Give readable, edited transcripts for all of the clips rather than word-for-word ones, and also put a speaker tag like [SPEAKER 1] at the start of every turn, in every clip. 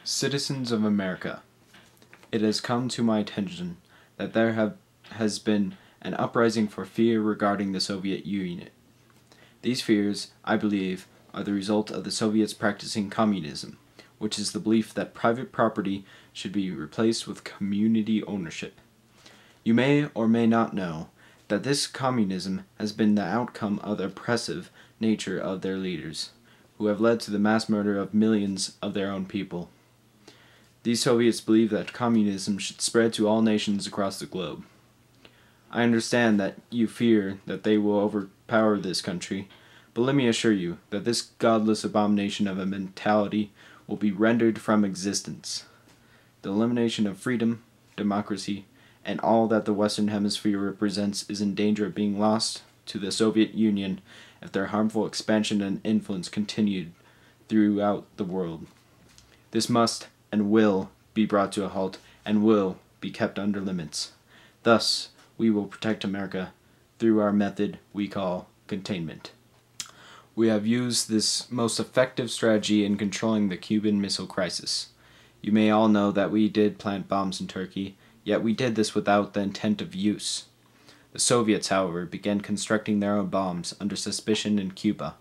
[SPEAKER 1] Citizens of America, it has come to my attention that there has been an uprising for fear regarding the Soviet Union. These fears, I believe, are the result of the Soviets practicing communism, which is the belief that private property should be replaced with community ownership. You may or may not know that this communism has been the outcome of the oppressive nature of their leaders, who have led to the mass murder of millions of their own people. These Soviets believe that communism should spread to all nations across the globe. I understand that you fear that they will overpower this country, but let me assure you that this godless abomination of a mentality will be rendered from existence. The elimination of freedom, democracy, and all that the Western Hemisphere represents is in danger of being lost to the Soviet Union if their harmful expansion and influence continued throughout the world. This must and will be brought to a halt and will be kept under limits. Thus, we will protect America through our method we call containment. We have used this most effective strategy in controlling the Cuban Missile Crisis. You may all know that we did plant bombs in Turkey, yet we did this without the intent of use. The Soviets, however, began constructing their own bombs under suspicion in Cuba.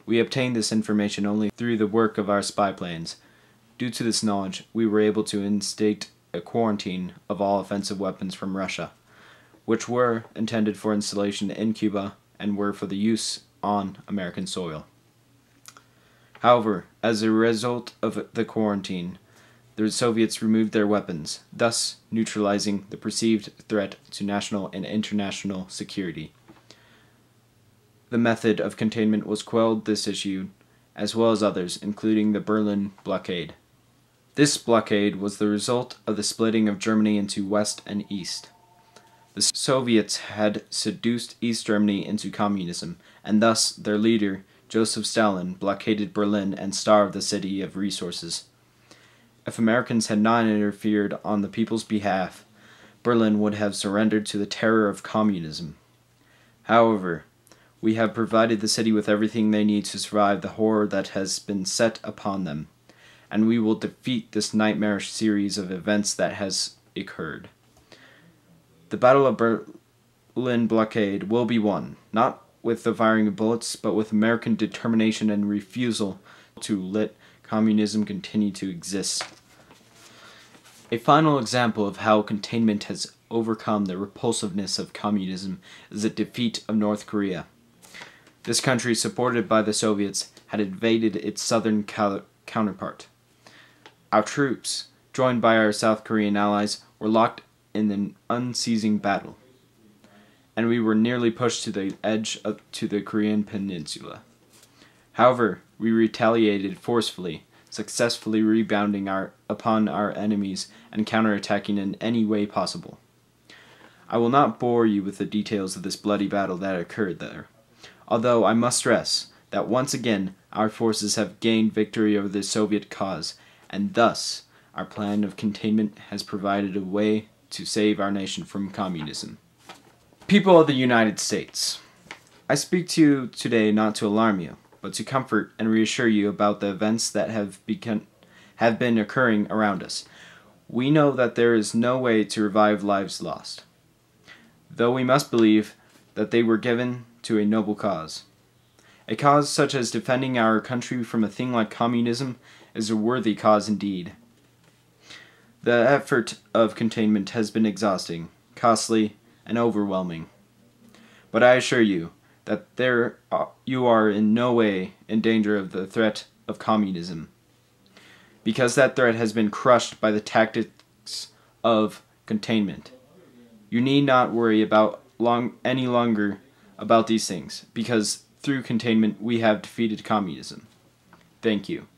[SPEAKER 1] We obtained this information only through the work of our spy planes. Due to this knowledge, we were able to instate a quarantine of all offensive weapons from Russia, which were intended for installation in Cuba and were for the use on American soil. However, as a result of the quarantine, the Soviets removed their weapons, thus neutralizing the perceived threat to national and international security. The method of containment was quelled this issue, as well as others, including the Berlin blockade. This blockade was the result of the splitting of Germany into West and East. The Soviets had seduced East Germany into communism, and thus their leader, Joseph Stalin, blockaded Berlin and starved the city of resources. If Americans had not interfered on the people's behalf, Berlin would have surrendered to the terror of communism. However, we have provided the city with everything they need to survive the horror that has been set upon them, and we will defeat this nightmarish series of events that has occurred. The Battle of Berlin blockade will be won, not with the firing of bullets, but with American determination and refusal to let communism continue to exist. A final example of how containment has overcome the repulsiveness of communism is the defeat of North Korea. This country, supported by the Soviets, had invaded its southern counterpart. Our troops, joined by our South Korean allies, were locked in an unceasing battle, and we were nearly pushed to the edge to the Korean peninsula. However, we retaliated forcefully, successfully rebounding upon our enemies and counterattacking in any way possible. I will not bore you with the details of this bloody battle that occurred there, although I must stress that once again our forces have gained victory over the Soviet cause, and thus our plan of containment has provided a way to save our nation from communism. People of the United States, I speak to you today not to alarm you, but to comfort and reassure you about the events that have been occurring around us. We know that there is no way to revive lives lost, though we must believe that they were given to a noble cause. A cause such as defending our country from a thing like communism is a worthy cause indeed. The effort of containment has been exhausting, costly, and overwhelming. But I assure you that you are in no way in danger of the threat of communism, because that threat has been crushed by the tactics of containment. You need not worry any longer about these things, because through containment we have defeated communism. Thank you.